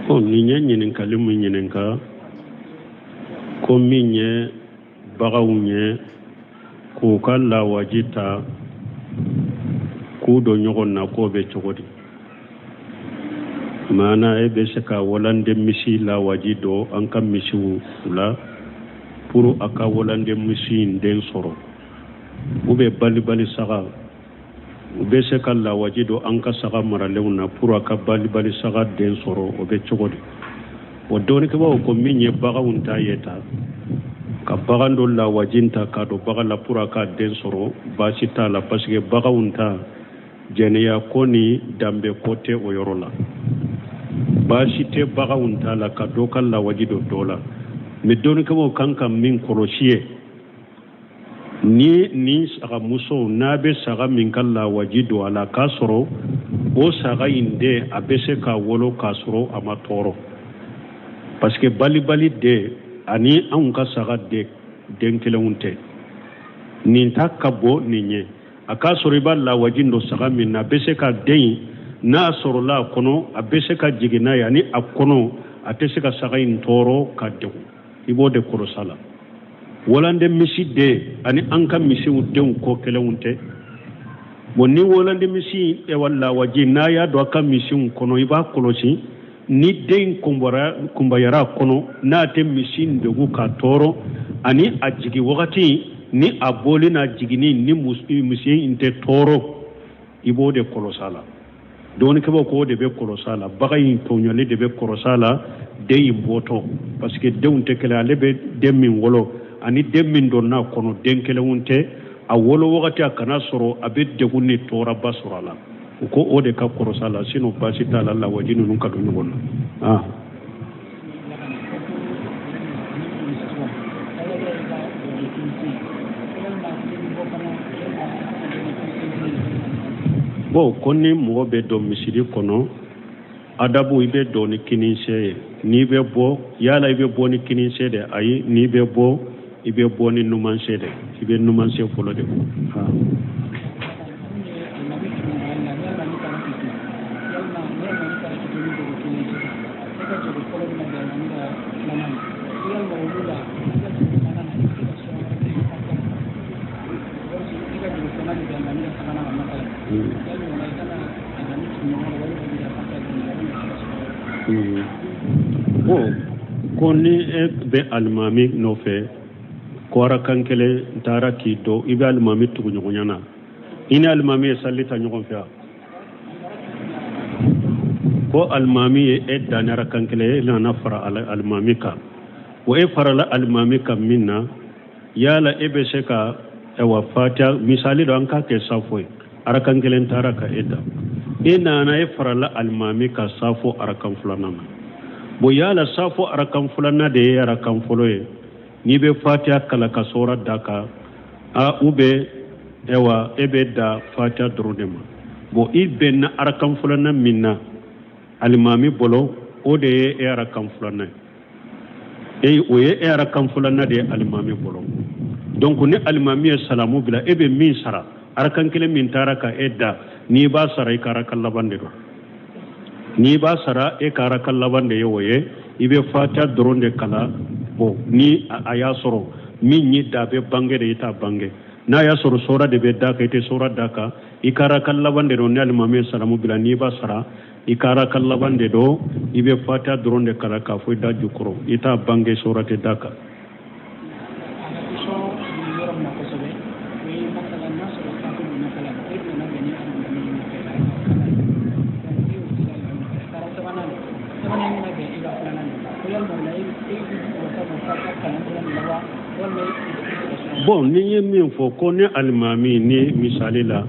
ko ninya nyinin kalimu nyinin ka ko minye bagawunye ko kala wajita ku do nyogon na ko be chogodi mana ebe seka wolande misi la wajido an kan misi la pour aka wolande misi den soro ube bali saga ube seka la wajido an ka saga maralewna pour aka bali saga den soro obe chogodi o doni ke ba ko minye baga unta yeta ka bagando la wajinta ka do baga la pour aka den soro basita la parce que baga unta jeniya koni dambe kote o yorola basite baga unta la ka do kala wajido dola me doni ke mo kanka min koroshiye ni saga muso nabe saga min kala wajido ala kasoro o saga inde abese ka wolo kasoro amatoro parce que bali de ani an ka saga de den kelunte nin takabo ninye akasoro iballa wajindo saga min na bese ka den na sorola kono abese ka jigina yani akono atese ka saga in toro ka de ibode korosala wolande misi de ani anka misi udden ko kelunte bonni wolande misi e walla waji na ya do aka misi kono iba kolosi ni den kumbayara kono na te misi ndugu ka toro ani ajigi wakati ni aboli na jigini ni misi inte toro ibode korosala doni ke ko de be korosala bagay tonyole de be korosala de imboto parce que de unte kala lebe de min wolo ani de min donna kono den kele unte a wolo wakati akana soro abe de gunni tora basurala ko o de ka korosala sino basita la wajinu nun ka do nyonna bo konni mo be do misiri kono adabu ibe do ni kininse ni be bo yala ibe bo ni kininse de ayi ni be bo ibe bo ni numanse de ibe numanse folo de koni be almami no fe ko rakankele tara ki do ibe almami tugu nyonyana ina almami sallita nyogon fe ko almami e dana rakankele la nafara almami ka wo e farala almami ka minna yala ebe seka e wa fata misali do anka ke safo arakankele tara ka eda ina na e farala almami ka safo arakan fulanama bo yala safo arakan fulana de arakan foloye ni be fatiha kala ka sora daka a ube ewa ebe da fatiha drodema bo ibe na arakan fulana minna alimami bolo o de e arakan fulana o ye arakan fulana de alimami bolo donc ni alimami salamu bila ebe min sara arakan kele min taraka edda ni ba sara ikarakan labande do ni ba sara e kara kallaban da yawaye ibe fata dronde kala bo ni aya soro min ni dabe bange da ita bange na ya soro sora de be daka ite sora daka ikara kallaban de don almame salamu bila ni ba sara ikara kallaban de do ibe fata dronde kala ka fo da jukro ita bange sora te daka bon ni ye min fo ko ne almami ni misali la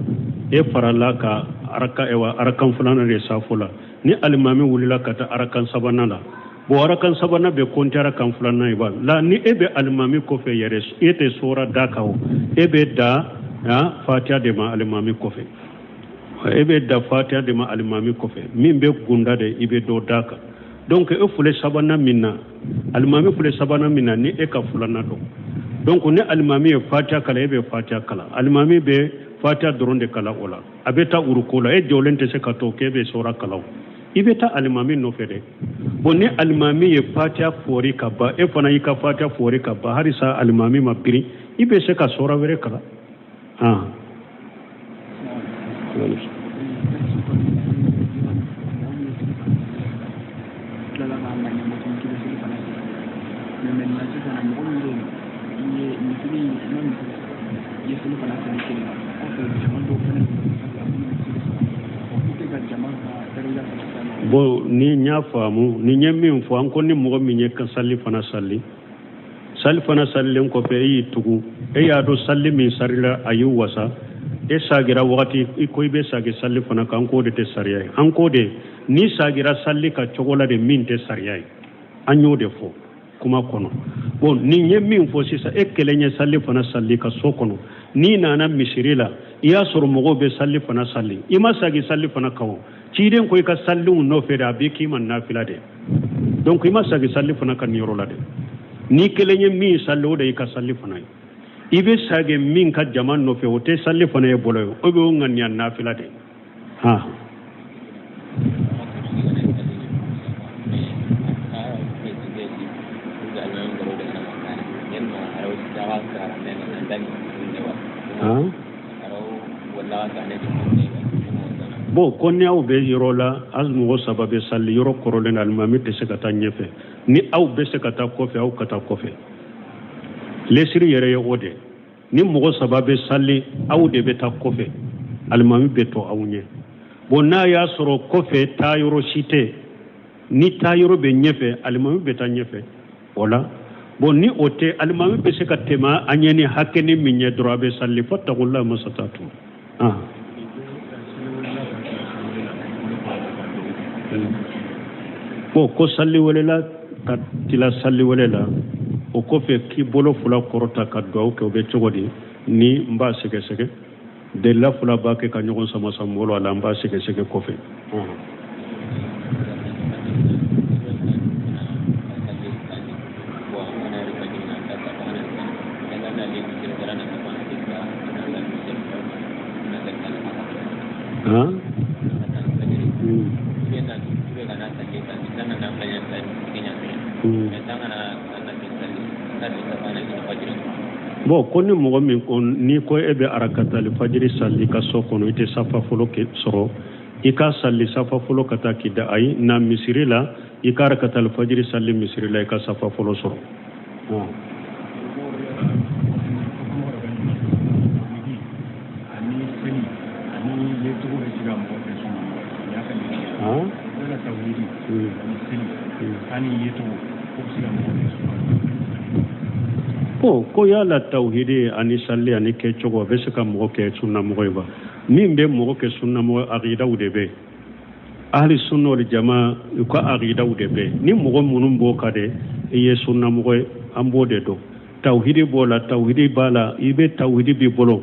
e farala ka araka ewa arakan fulana de safula ni almami wulila kata arakan sabana la bo arakan sabana be konti arakan fulana iba la ni ebe almami ko fe yeres ete sura dakaw ebe da fatiha de ma almami ko fe ebe da fatiha de ma almami ko fe min be gunda de ibe do daka donc e fule sabana minna almami fule sabana minna ni e ka fulana do donc ne almami e fatiha kala ebe fatiha kala almami be fatiha doron de kala ola abeta urukola e jolente se kato kebe sora kalaw ibeta alimami no fede bonne alimami ye fatiha fori kaba e fana yika fatiha fori kaba harisa alimami mapiri ibe se ka sora were kala bo ni nya faamu ni nyemmi fo an ko ni mo mi nyeka salli fana salli ko pe yi tugu e ya do salli min sarila ayu wasa e sagira wakati ko ibe sagi salli fana kan ko de te sariya an ko de ni sagira salli ka chogola de min te sariya anyo de fo kuma kono bon ni nyemmi fo sisa e kelenye salli fana salli ka so kono ni nana misirila iya soro mogo be salli fana salli ima sagi salli fana kawo ciden ko ka salli no fe da be kiman nafila de donc ima sagi salli fana kan yoro la de ni kelenye mi sallo de ka salli fana ibe sage min ka jaman no fe wote salli fana e bolo o be ngan yan nafila de ha bo konni aw be yorola azmu go sababe salli yoro korolen almami te se kata nyefe ni aw be se kata kofe aw kata kofe lesiri yere yode ni mo sababe salli aw de be ta kofe almami be to awnye bo na ya soro kofe ta yoro shite ni ta yoro be nyefe almami be ta nyefe wala bo ni ote almami be se katema anyeni hakeni minye drobe salli fattaqullaha masatatu bo ko salli walela ka tila salli walela o ko fe ki bolo fula korota ka do ko be chogodi ni mba sege sege de la fula ba ke ka nyogon sama samolo ala mba sege sege ko fe bo konni mo min kon ni ko ebe arakata al fajr salli ka sokono ite safa folo ke soro ika salli safa folo kata kida ay na misirila ika arakata al fajr salli misirila ika safa folo soro ko yala tawhidi ani salli ani ke chogo be se ka mo ke sunna mo ba min be mo ke sunna mo aqida u de be ahli sunna wal jamaa ko aqida u de be ni mo munum bo ka de ye sunna mo ambo de do tawhidi bola tawhidi bala ibe tawhidi bi bolo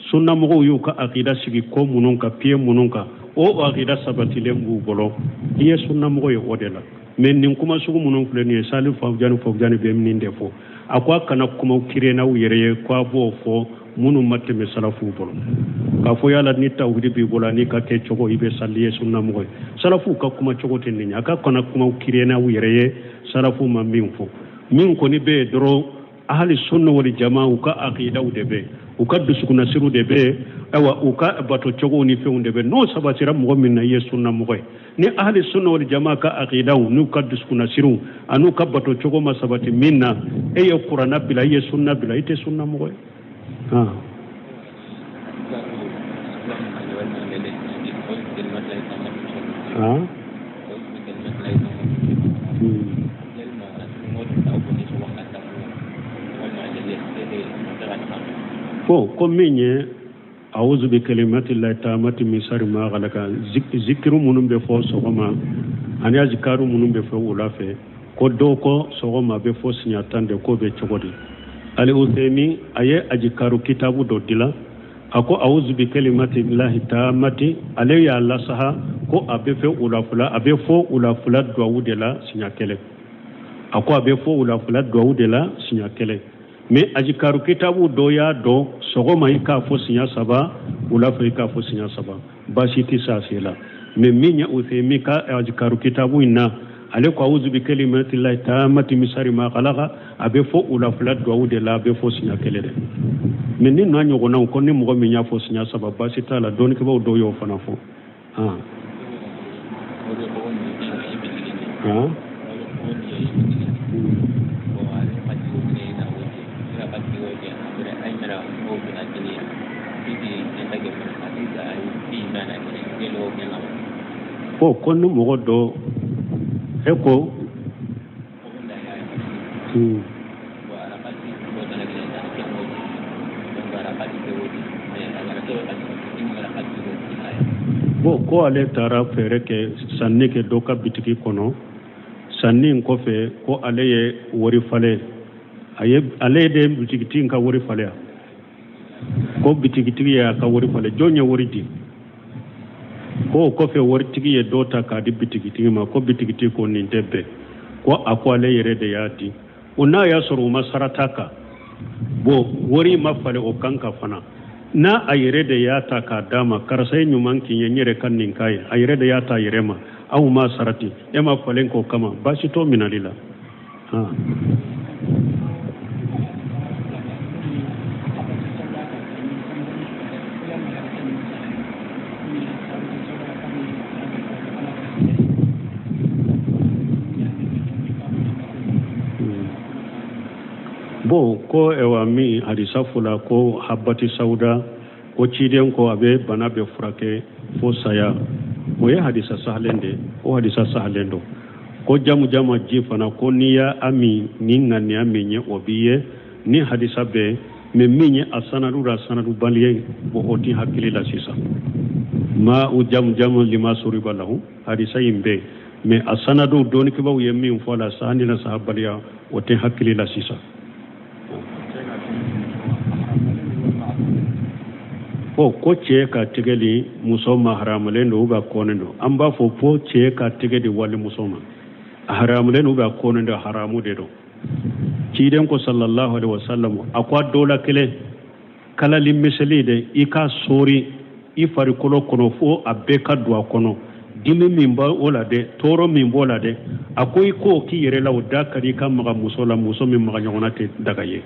sunna mo yu ka aqida sigi ko munun ka pie munun ka o aqida sabati le mbu bolo ye sunna mo yo odela men nin kuma sugu munun fule ni salif fawjani be min defo akwa kana kuma kirena u yere kwa bo fo munu matte me salafu bolo ka fo yala ni tawhid bi bola ni ka ke chogo ibe salliye sunna mo salafu ka kuma chogo tin ni aka kana kuma kirena u yere salafu ma min fo min ko ni be dro ahli sunna wal jamaa ka aqida u debe u ka dusukuna siru debe awa u ka bato chogo ni fe undebe no sabatira mo min na ye sunna mo ni ahli sunna wal jamaa ka aqida u nu ka dusukuna siru anu ka bato chogo ma sabati minna e ye qur'ana bila ye sunna bila ite sunna mo ko minye a'udhu bi kalimatillahi tammati min sharri ma khalaqa zikru munum be fo sogoma ani azkaru munum be fo ulafe ko do ko sogoma be fo sinyatande ko be chogodi ali uthemi aye ajikaru kitabu do dila ako a'udhu bi kalimatillahi tammati alayya allah saha ko abe fe ulafula abe fo ulafula do wudela sinyakele ako abe fo ulafula do wudela sinyakele me ajikaru kitabu do ya do sogoma ika fo sinya saba wala fa ka fo sinya saba basi ti sa sela me minya uthemi ka ajkaru kitabu inna ale ko auzu bi kalimati llahi tammati misari ma khalaqa abe fo ula flat do wude la be fo sinya kelede men ni no nyogo na ko ni mo mi nya fo sinya saba basi tala don ke ba do yo fana fo ko konu mo do eko ko ale tara fere ke sanni ke doka bitiki kono sanni ko fe ko ale ye wori fale ale de bitiki ka wori fale ko bitiki ya ka wori fale jonya wori di ko fe wori tigi ye dota ka di bitiki ma ko bitiki ko ni debbe ko akwale yere de yati una ya suru masarataka bo wori mafale o kanka fana na ayere de yata ka dama karsai nyuman kinyere kan nin kai ayere de yata yerema au ma sarati ema falen ko kama bashi to minalila bo ko ewa mi hadisa fula ko habati sauda ko ciden ko abe bana be furake fo saya o ye hadisa sahlende o hadisa sahlendo ko jamu jifana ko niya ami ni ngani aminye obiye ni hadisa be me minye asanadu baliye bo oti hakili la sisa ma u jamu lima suriba lahu hadisa yimbe me asanadu doni ke baw yemmi fola sahani na sahabaliya oti hakili la sisa ko ce ka tigeli musoma haramulendo uba konendo amba fo ce ka tigedi wali musoma haramulendo uba konendo haramu de do ciden ko sallallahu alaihi wasallam akwa dola kele kala limiseli de ika sori ifari kolo kono fo abeka do kono dimi mimba ola de toro mimbola de akoy ko ki yere law dakari kam maga musola musomi maga nyona te dagaye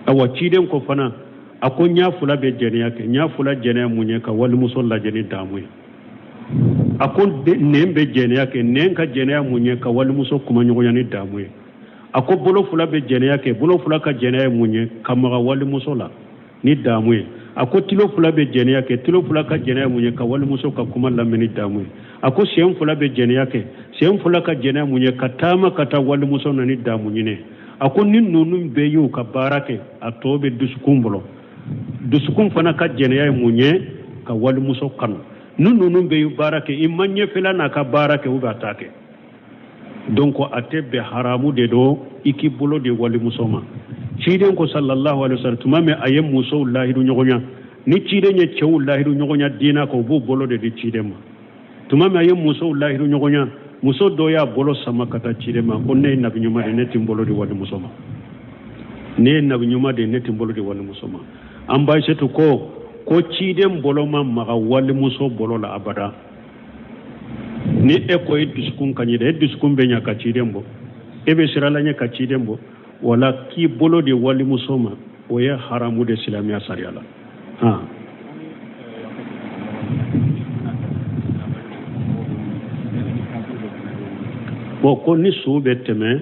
awa ciden ko fana ako nya fula be jeniya ke nya fula jeniya munye ka wal musolla jeni damu ako nembe jeniya ke nenka jeniya munye ka wal muso kuma nyoya ni damu ako bolo fula be jeniya ke bolo fula ka jeniya munye kama wal musola ni damu ako tilo fula be jeniya ke tilo fula ka jeniya munye ka wal muso ka kuma lameni damu ako siem fula be jeniya ke siem fula ka jeniya munye katama kata wal muso na ni damu nyine ako nin nunun be yu ka barake atobe duskumbolo dusukun fana ka jeniya munye ka wali muso kanu nunun be barake imanye fela na ka barake u batake donc atebe haramu de do iki bolo de wali muso ma ciden ko sallallahu alaihi wasallam tumame ayem muso wallahi du nyogonya ni ciden nye chew wallahi du nyogonya dina ko bu bolo de ciden ma tumame ayem muso wallahi du nyogonya muso do ya bolo sama kata ciden ma ko ne nabi nyuma de netim bolo de wali muso ma ne nabi nyuma de netim bolo de wali muso ma an bai setu ko ciden bolo ma maga wali muso bolo la abada ni eko duskun kanyi de duskun benya ka ciden bo ebe sirala nya ka ciden bo wala ki bolo de wali muso ma o ya haramu de islamiya sariala bo ko ni sube teme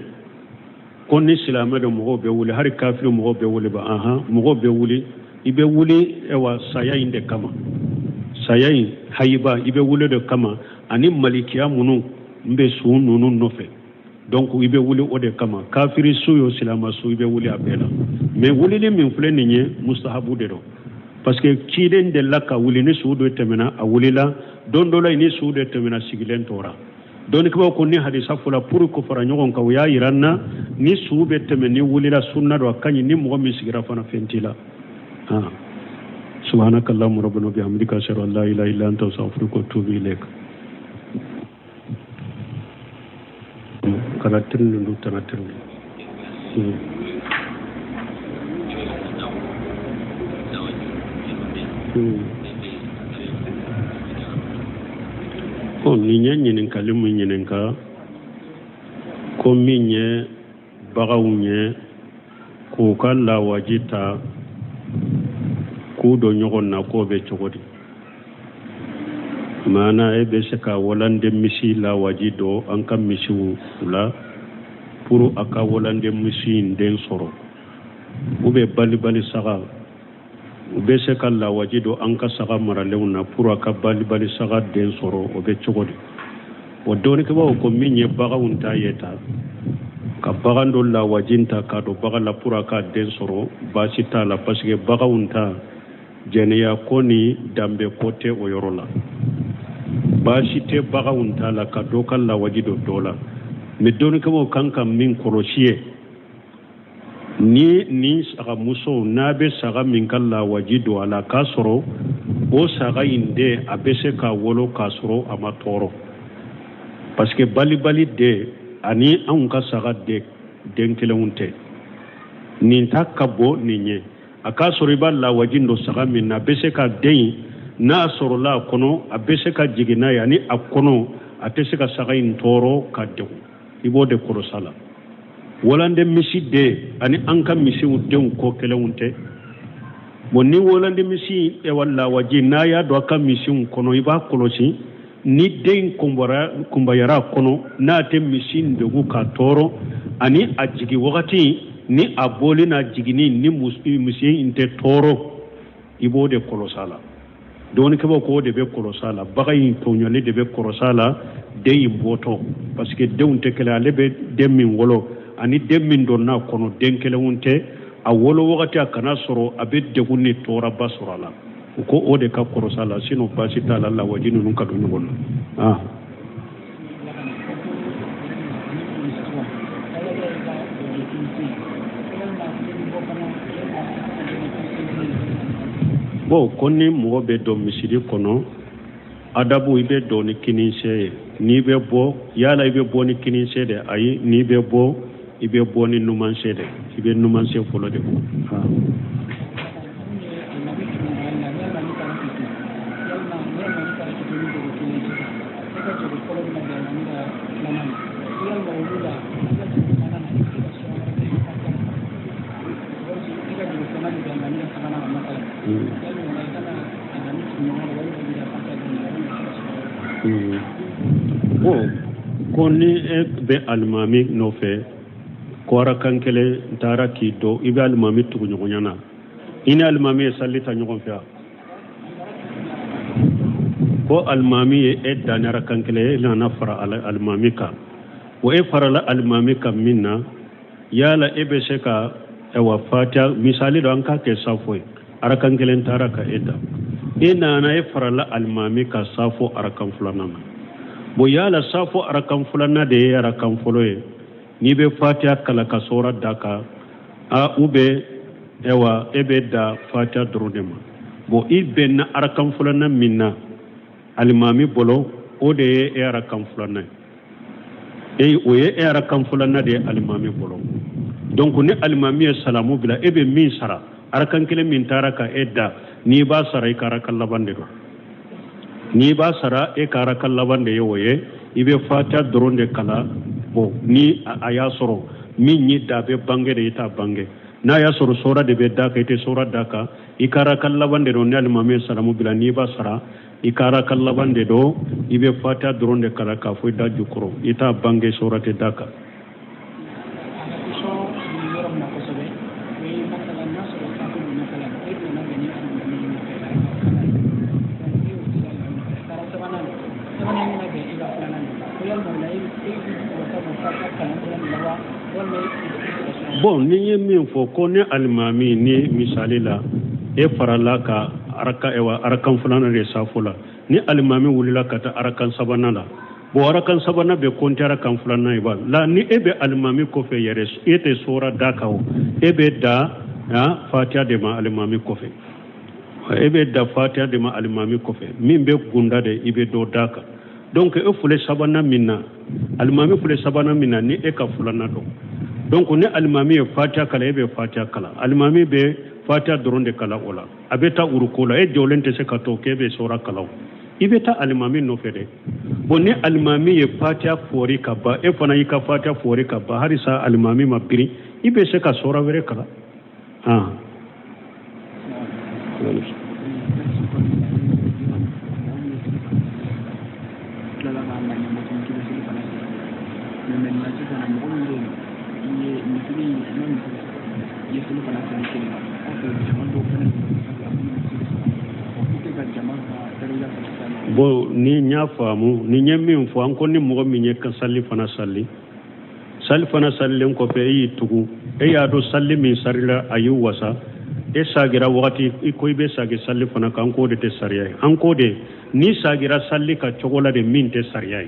ko ni islamiya de mo be wuli har kafir mo be wuli ba mo be wuli ibe wuli ewa saya inde kama saya haiba ibe wuli de kama ani malikiya munu mbe su nunu nofe donc ibe wuli ode kama kafiri suyo silama su ibe wuli abela mais wuli ni min fule ninye mustahabu de do parce que kiden de laka wuli ni su do temena a wuli la don do la ni su do temena sigilen tora don ko ko ni hadisa fula pour ko fara nyogon ka ya iranna ni su be temeni wuli la sunna do kanyi ni mo mi sigira fana fentila سبحانك اللهم ربنا وبحمدك اشهد ان لا اله الا انت استغفرك واتوب اليك كراتن تناتن bon ni ɲininkali min ɲininka ko min ye bagaw ye k'u ka lawaji ta k'u don ɲɔgɔn na k'o bɛ cogo di maana e bɛ se ka walande misi lawaji dɔ an ka misiw la pour a ka walande misi in den sɔrɔ u bɛ bali saga u bɛ se ka lawaji dɔ an ka saga maralenw na pour a ka bali saga den sɔrɔ o bɛ cogo di o dɔɔnikɛbaaw ko min ye bagaw ta ye ta ka bagan dɔ lawaji ta k'a don bagan la pour a ka den sɔrɔ baasi t'a la parce que bagaw ta jɛnɛya ko ni danbe ko tɛ o yɔrɔ la baasi tɛ bagaw ta la ka dɔ ka lawaji dɔ la mais dɔɔnikɛbaaw kan ka min kɔlɔsi ye ni sagamuso n'a bɛ saga min ka lawaji don a la k'a sɔrɔ o saga in de a bɛ se ka wolo k'a sɔrɔ a ma tɔɔrɔ parce que bali de ani anw ka saga den kelenw tɛ nin ta ka bɔ nin ye a k'a sɔrɔ i b'a lawaji don saga min na a bɛ se ka den n'a sɔrɔla a kɔnɔ a bɛ se ka jigin n'a ye ani a kɔnɔ a tɛ se ka saga in tɔɔrɔ ka degun i b'o de kɔlɔsi a la walande misi de ani an ka misiw denw kɔ kelenw tɛ bon ni walande misi lawaji n'a y'a don a ka misiw kɔnɔ i b'a kɔlɔsi ni den kunbayara kɔnɔ n'a tɛ misi degun ka tɔɔrɔ ani a jigi wagati ni a bɔli n'a jiginni ni misi in tɛ tɔɔrɔ i b'o de kɔlɔsi a la dɔɔnikɛbaaw k'o de bɛ kɔlɔsi a la bagan in tɔɲɔli de bɛ kɔlɔsi a la den in bɔtɔ parce que denw tɛ kelen ale bɛ den min wolo ani den min dɔn n'a kɔnɔ den kelenw tɛ a wolo wagati a kana sɔrɔ a bɛ degun ni tɔɔrɔba sɔrɔ a la u ko o de ka kɔlɔsi a la sinon baasi t'a la lawaji ninnu ka don ɲɔgɔn na bon ko ni mɔgɔ bɛ dɔn misiri kɔnɔ adabu i bɛ dɔn ni kinisɛ ye n'i bɛ bɔ yala i bɛ bɔ ni kinisɛ de ayi n'i bɛ bɔ i bɛ bɔ ni numansɛ de i bɛ numansɛ fɔlɔ de bɔ ko ni e bɛ alimami nɔfɛ ko arakan kelen taara k'i dɔn i bɛ alimami tugu ɲɔgɔnya na i ni alimami ye sali ta ɲɔgɔn fɛ ko alimami ye e danni arakan kelen e nana fara alimami kan o e farala alimami kan min na yala e bɛ se ka fatiha misali dɔ an k'a kɛ safo ye arakan kelen taara ka e da e nana e farala alimami ka safo arakan filanan na bon yala safo arakan filanan de ye arakan fɔlɔ ye n'i bɛ fatiha kala ka sɔra da kan ou bien e bɛ da fatiha dɔrɔn de ma bon i bɛnna arakan filanan min na alimami bolo o de ye e arakan filanan ye o ye e arakan filanan de ye alimami bolo donc ni alimami ye salamu bila e bɛ min sara arakan kelen min taara ka e da n'i b'a sara i ka arakan laban de don n'i b'a sara e ka arakan laban de ye o ye i bɛ fatiha dɔrɔn de kala bon ni a y'a sɔrɔ min ye da bɛ bange de i t'a bange n'a y'a sɔrɔ sora de bɛ da kan i tɛ sora da kan i ka arakan laban de don ni alimami ye salamu bila n'i b'a sara i ka arakan laban de don i bɛ fatiha dɔrɔn de kala k'a fɔ i da jukɔrɔ i t'a bange sora tɛ da kan bon ni ye min fɔ ko ne alimami ni misali la e farala ka arakan filanan de safo la ni alimami wulila ka taa arakan sabanan la bon arakan sabanan bɛ compter arakan filanan ye ba la ni e bɛ alimami kɔfɛ yɛrɛ e tɛ sora da kan o e bɛ da fatiha de ma alimami kɔfɛ e bɛ da fatiha de ma alimami kɔfɛ min bɛ gunda de i bɛ dɔ da kan donc e fule sabanan min na alimami fule sabanan min na ni e ka filanan dɔn donc ni alimami ye fatiha kala e bɛ fatiha kala alimami bɛ fatiha dɔrɔn de kala o la a bɛ taa uruko la e jɔlen tɛ se ka to k'e bɛ sora kala ibeta alimami no fede bonni alimami ye fatiha fori kaba e fana yika fatiha fori kaba harisa alimami mapiri ibe se ka sora were kala bo ni nya faamu ni nyemmi fo an ko ni mo mi nyeka salli fana salli ko fe yi tugu e ya do salli min sarila ayu wasa e sagira wakati ko ibe sagi salli fana kan ko de te sariya an ko de ni sagira salli ka chogola de min te sariya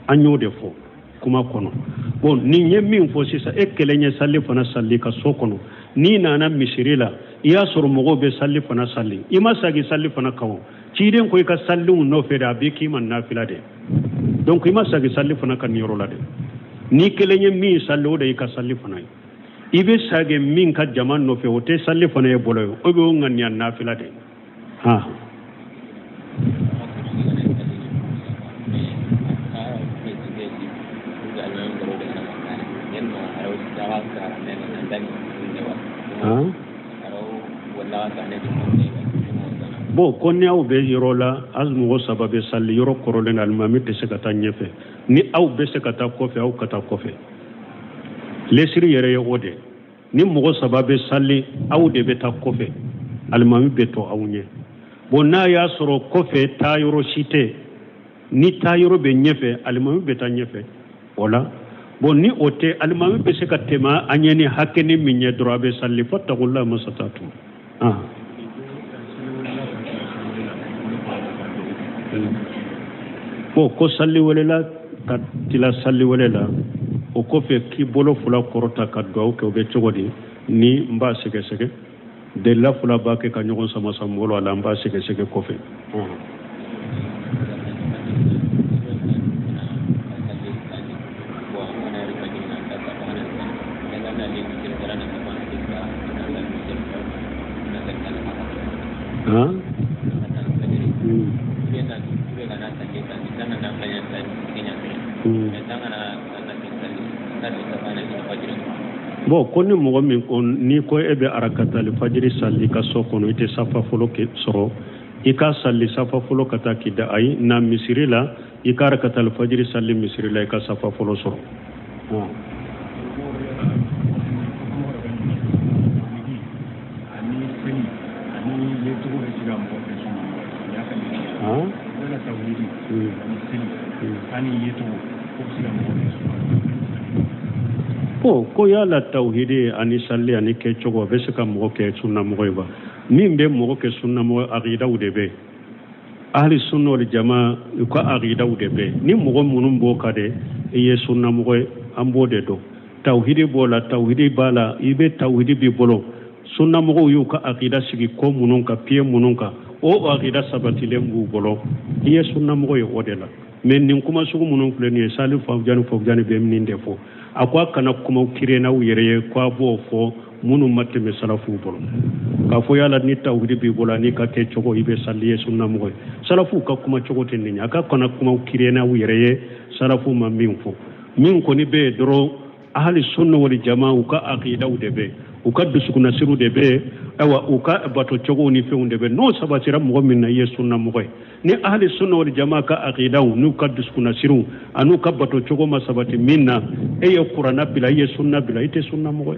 anyo de fo kuma kono bon ni nyemmi fo sisa e kelenye salli fana salli ka so kono ni nana misirila iya soro mogo be salli fana salli ima sagi salli fana kawo ciden ko ka salli no fe da be kiman nafila de donc ima sagi salli fana kan yoro la de ni kelenye mi sallo de ka salli fana ibe sage min ka jaman no fe wote salli fana e bolo o be ngan yan nafila de ha bo konni aw be yorola azmu go sababe salli yoro korolen almami te se kata nyefe ni aw be se kata kofe aw kata kofe lesiri yere yode ni mo sababe salli aw de beta kofe almami beto awnye bo na ya soro kofe ta yoro shite ni ta yoro be nyefe almami beta nyefe wala bo ni ote almami be se katema anyeni hakeni minye drobe salli fattaqullaha masatatu bo ko salli walela tila salli walela o ko fe ki bolo fula korota ka do ko be chogodi ni mba sege sege de la fula ba ke ka nyogon sama samolo ala mba sege sege ko fe bo konni mo min on ni ko ebe arakata al fajr salli ka sokono ite safa folo ke soro ika salli safa folo kata kida ay na misirila ika arakata al fajr salli misirila ika safa folo soro ko yala tawhidi ani salli ani ke chogo be se ka mo ke sunna mo ba min be mo ke sunna mo aqida u de be ahli sunna wal jamaa ko aqida u de be ni mo munum bo ka de ye sunna mo ambo de do tawhidi bola tawhidi bala ibe tawhidi bi bolo sunna mo yu ka aqida sigi ko munun ka pie munun ka o aqida sabati le mbu bolo ye sunna mo yo odela men nin kuma sugu munun fule ni salif fawjani be min defo akwa kana kuma kirena u yere kwa bo fo munu matte me salafu bolo ka fo yala ni tawhid bi bola ni ka te chogo ibe salliye sunna mo salafu ka kuma chogo ten ni aka kana kuma kirena u yere salafu ma min fo min ko ni be doro ahli sunna wal jamaa ka aqida u debe u ka dusukuna siru debe awa u ka bato chogo ni fe undebe no sabatira mo min na ye sunna mo ni ahli sunna wal jamaa ka aqida u nu ka dusukuna siru anu ka bato chogo ma sabati minna e ya qur'ana bila ye sunna bila ite sunna mo